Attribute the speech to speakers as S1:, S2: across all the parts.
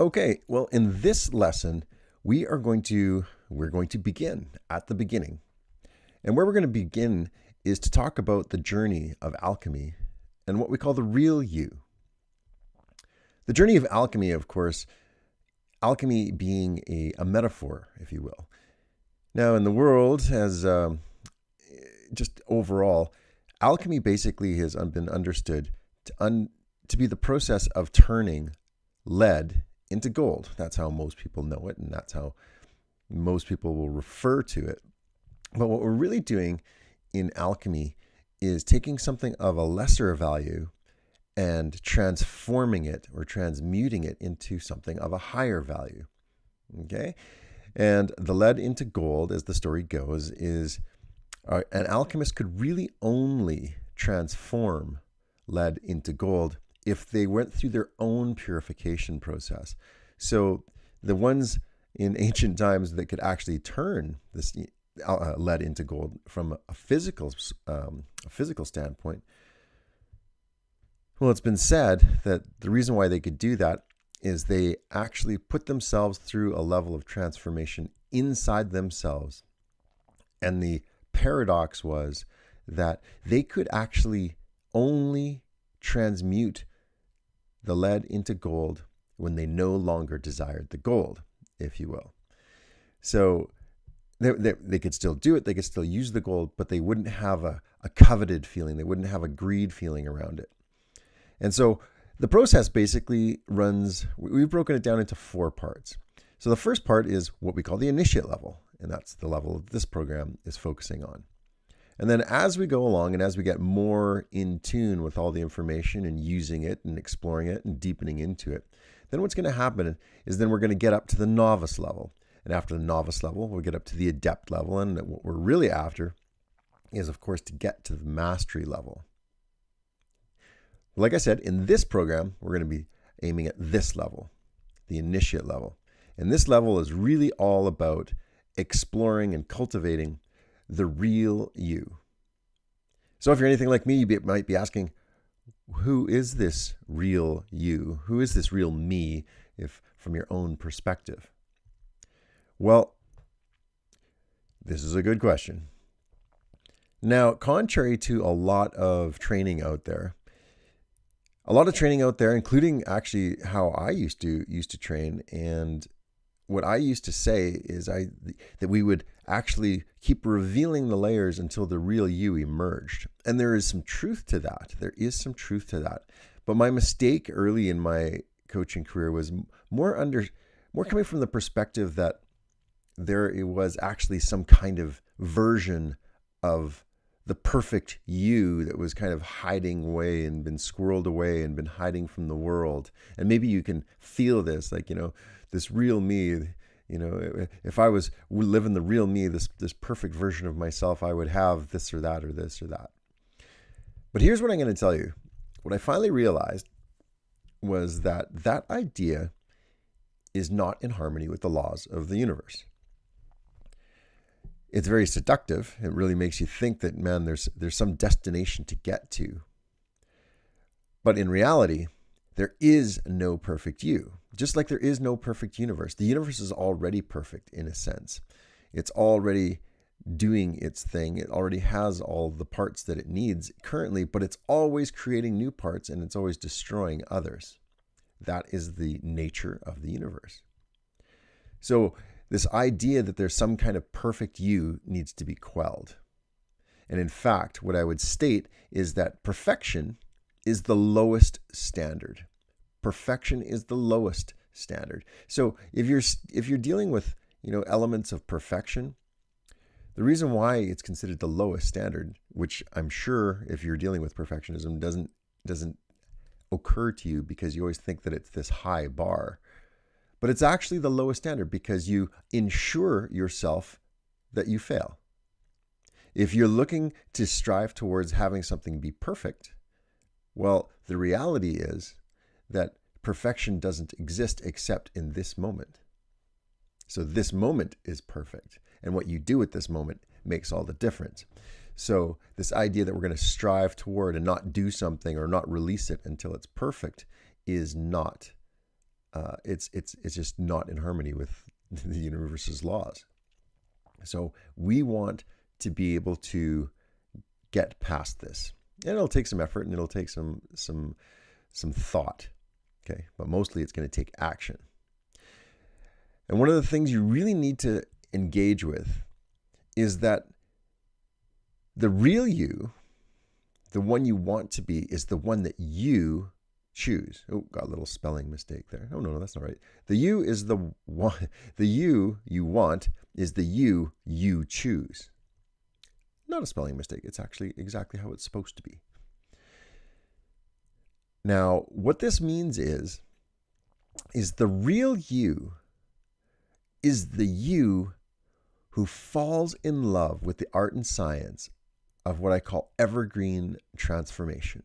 S1: Okay, well, in this lesson, we're going to begin at the beginning. And where we're going to begin is to talk about the journey of alchemy and what we call the real you. The journey of alchemy, of course, alchemy being a metaphor, if you will. Now, in the world, as just overall, alchemy basically has been understood to be the process of turning lead into gold. That's how most people know it, and that's how most people will refer to it. But what we're really doing in alchemy is taking something of a lesser value and transforming it or transmuting it into something of a higher value. Okay? And the lead into gold, as the story goes, is an alchemist could really only transform lead into gold if they went through their own purification process. So the ones in ancient times that could actually turn this lead into gold from a physical standpoint, well, it's been said that the reason why they could do that is they actually put themselves through a level of transformation inside themselves. And the paradox was that they could actually only transmute the lead into gold when they no longer desired the gold, if you will. So they could still do it, they could still use the gold, but they wouldn't have a coveted feeling, they wouldn't have a greed feeling around it. And so the process basically we've broken it down into 4 parts. So the first part is what we call the initiate level, and that's the level that this program is focusing on. And then as we go along and as we get more in tune with all the information and using it and exploring it and deepening into it, then what's going to happen is then we're going to get up to the novice level. And after the novice level, we'll get up to the adept level. And what we're really after is, of course, to get to the mastery level. Like I said, in this program, we're going to be aiming at this level, the initiate level. And this level is really all about exploring and cultivating the real you. So if you're anything like me, you might be asking, who is this real you? Who is this real me, if from your own perspective? Well, this is a good question. Now, contrary to a lot of training out there, including actually how I used to train, and what I used to say is that we would actually keep revealing the layers until the real you emerged. And there is some truth to that. But my mistake early in my coaching career was more coming from the perspective that there was actually some kind of version of the perfect you that was kind of hiding away and been squirreled away and been hiding from the world. And maybe you can feel this, like, this real me, if I was living the real me, this perfect version of myself, I would have this or that or this or that. But here's what I'm going to tell you. What I finally realized was that idea is not in harmony with the laws of the universe. It's very seductive. It really makes you think that, man, there's some destination to get to. But in reality, there is no perfect you. Just like there is no perfect universe. The universe is already perfect in a sense. It's already doing its thing. It already has all the parts that it needs currently, but it's always creating new parts and it's always destroying others. That is the nature of the universe. So this idea that there's some kind of perfect you needs to be quelled. And in fact, what I would state is that perfection is the lowest standard. Perfection is the lowest standard. So if you're dealing with, elements of perfection, the reason why it's considered the lowest standard, which I'm sure if you're dealing with perfectionism doesn't occur to you because you always think that it's this high bar, but it's actually the lowest standard because you ensure yourself that you fail. If you're looking to strive towards having something be perfect, well, the reality is that perfection doesn't exist except in this moment. So this moment is perfect. And what you do at this moment makes all the difference. So this idea that we're going to strive toward and not do something or not release it until it's perfect is not it's just not in harmony with the universe's laws. So we want to be able to get past this, and it'll take some effort and it'll take some thought. Okay, but mostly it's going to take action. And one of the things you really need to engage with is that the real you, the one you want to be, is the one that you choose. Oh, got a little spelling mistake there. Oh, no, that's not right. The you is the one, the you want is the you choose. Not a spelling mistake. It's actually exactly how it's supposed to be. Now, what this means is the real you is the you who falls in love with the art and science of what I call evergreen transformation.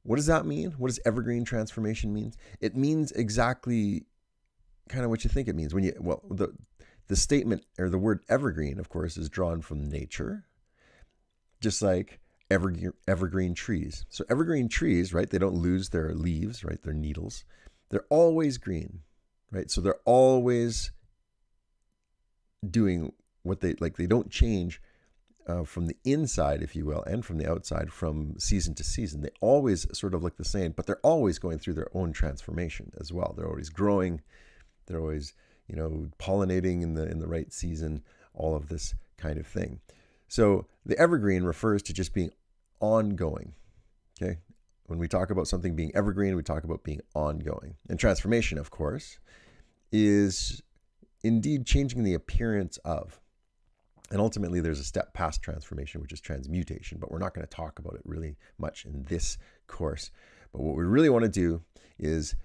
S1: What does that mean? What does evergreen transformation mean? It means exactly kind of what you think it means. The statement, or the word evergreen, of course, is drawn from nature, just like evergreen trees. So evergreen trees, right, they don't lose their leaves, right, their needles. They're always green, right? So they're always doing what they don't change from the inside, if you will, and from the outside from season to season. They always sort of look the same, but they're always going through their own transformation as well. They're always growing. They're always, pollinating in the right season, all of this kind of thing. So the evergreen refers to just being ongoing. Okay. When we talk about something being evergreen, we talk about being ongoing. And transformation, of course, is indeed changing the appearance of. And ultimately, there's a step past transformation, which is transmutation, but we're not going to talk about it really much in this course. But what we really want to do is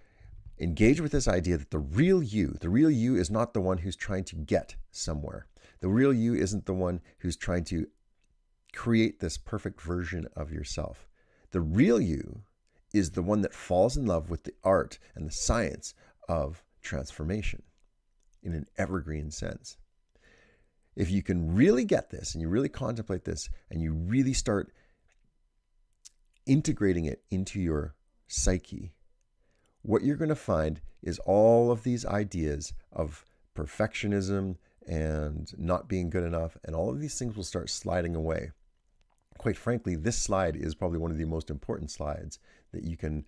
S1: engage with this idea that the real you is not the one who's trying to get somewhere. The real you isn't the one who's trying to create this perfect version of yourself. The real you is the one that falls in love with the art and the science of transformation in an evergreen sense. If you can really get this and you really contemplate this and you really start integrating it into your psyche, what you're going to find is all of these ideas of perfectionism and not being good enough, and all of these things will start sliding away. Quite frankly, this slide is probably one of the most important slides that you can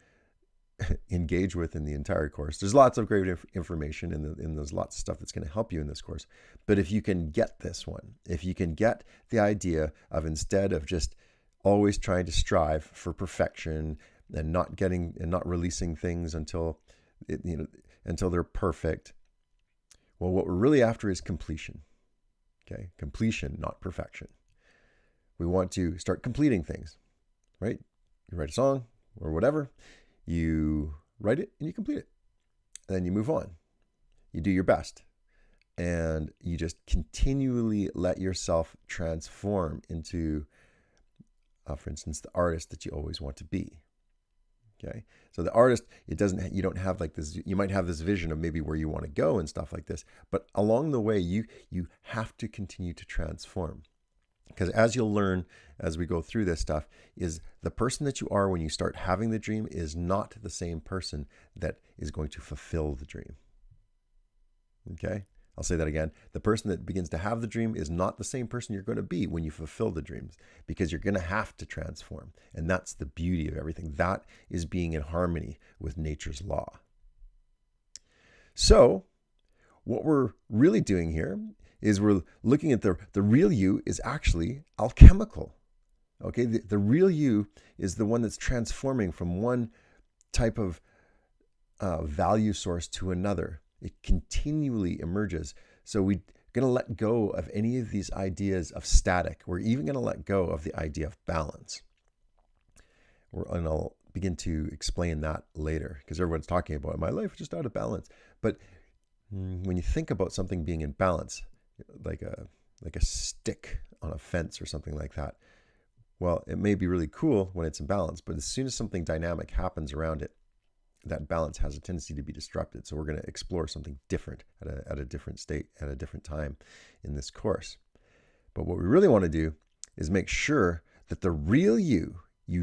S1: engage with in the entire course. There's lots of great information and there's lots of stuff that's going to help you in this course. But if you can get this one, if you can get the idea of, instead of just always trying to strive for perfection and not releasing things until they're perfect, well, what we're really after is completion. Okay, completion, not perfection. We want to start completing things, right? You write a song or whatever, you write it and you complete it. And then you move on. You do your best. And you just continually let yourself transform into, for instance, the artist that you always want to be. Okay. So the artist, you don't have like this, you might have this vision of maybe where you want to go and stuff like this, but along the way, you have to continue to transform. Because as you'll learn as we go through this stuff, is the person that you are when you start having the dream is not the same person that is going to fulfill the dream. Okay? I'll say that again. The person that begins to have the dream is not the same person you're going to be when you fulfill the dreams, because you're going to have to transform. And that's the beauty of everything. That is being in harmony with nature's law. So what we're really doing here is we're looking at the real you is actually alchemical. Okay, the real you is the one that's transforming from one type of value source to another. It continually emerges. So we're going to let go of any of these ideas of static. We're even going to let go of the idea of balance. And I'll begin to explain that later, because everyone's talking about my life is just out of balance. But when you think about something being in balance, like a stick on a fence or something like that, well, it may be really cool when it's in balance, but as soon as something dynamic happens around it, that balance has a tendency to be disrupted. So we're going to explore something different at a different state, at a different time in this course. But what we really want to do is make sure that the real you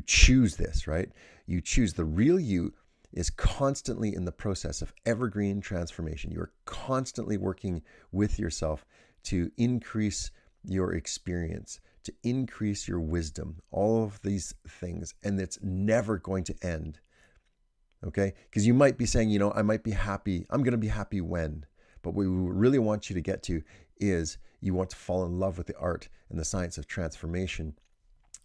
S1: choose this, right? You choose the real you is constantly in the process of evergreen transformation. You're constantly working with yourself to increase your experience, to increase your wisdom, all of these things, and it's never going to end. Okay? Because you might be saying, I might be happy. I'm going to be happy when. But what we really want you to get to is you want to fall in love with the art and the science of transformation.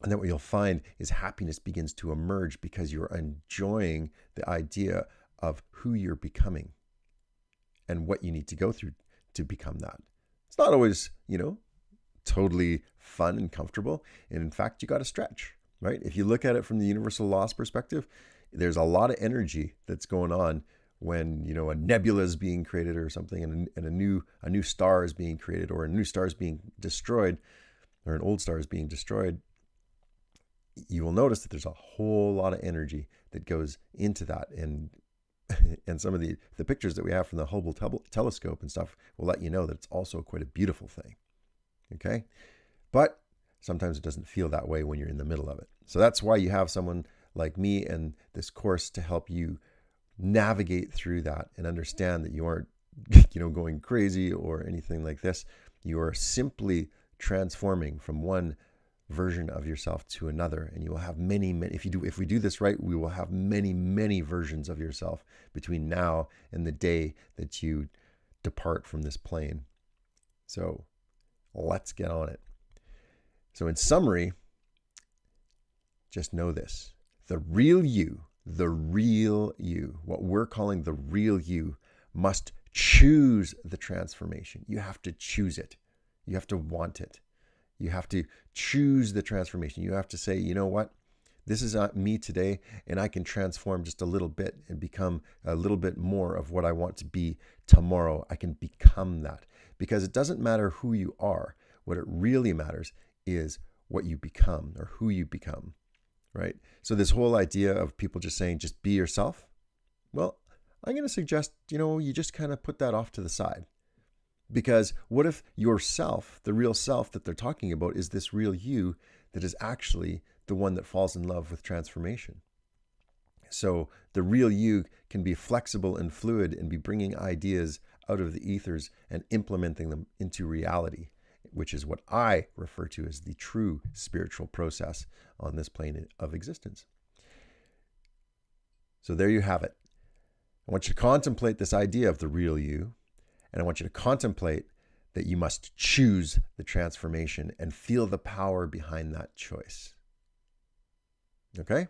S1: And then what you'll find is happiness begins to emerge because you're enjoying the idea of who you're becoming and what you need to go through to become that. It's not always, totally fun and comfortable. And in fact, you got to stretch, right? If you look at it from the universal laws perspective, there's a lot of energy that's going on when, a nebula is being created or something, and a new star is being created, or a new star is being destroyed, or an old star is being destroyed. You will notice that there's a whole lot of energy that goes into that. And some of the pictures that we have from the Hubble telescope and stuff will let you know that it's also quite a beautiful thing. Okay? But sometimes it doesn't feel that way when you're in the middle of it. So that's why you have someone like me and this course to help you navigate through that and understand that you aren't, going crazy or anything like this. You are simply transforming from one version of yourself to another, and you will have many, if we do this right, we will have many versions of yourself between now and the day that you depart from this plane. So let's get on it. So in summary, just know this: the real you, what we're calling the real you, must choose the transformation. You have to choose it. You have to want it. You have to choose the transformation. You have to say, you know what? This is not me today, and I can transform just a little bit and become a little bit more of what I want to be tomorrow. I can become that, because it doesn't matter who you are. What it really matters is what you become, or who you become, right? So this whole idea of people just saying, just be yourself. Well, I'm going to suggest, you just kind of put that off to the side. Because what if yourself, the real self that they're talking about, is this real you that is actually the one that falls in love with transformation? So the real you can be flexible and fluid and be bringing ideas out of the ethers and implementing them into reality, which is what I refer to as the true spiritual process on this plane of existence. So there you have it. I want you to contemplate this idea of the real you. And I want you to contemplate that you must choose the transformation and feel the power behind that choice. Okay?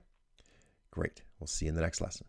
S1: Great. We'll see you in the next lesson.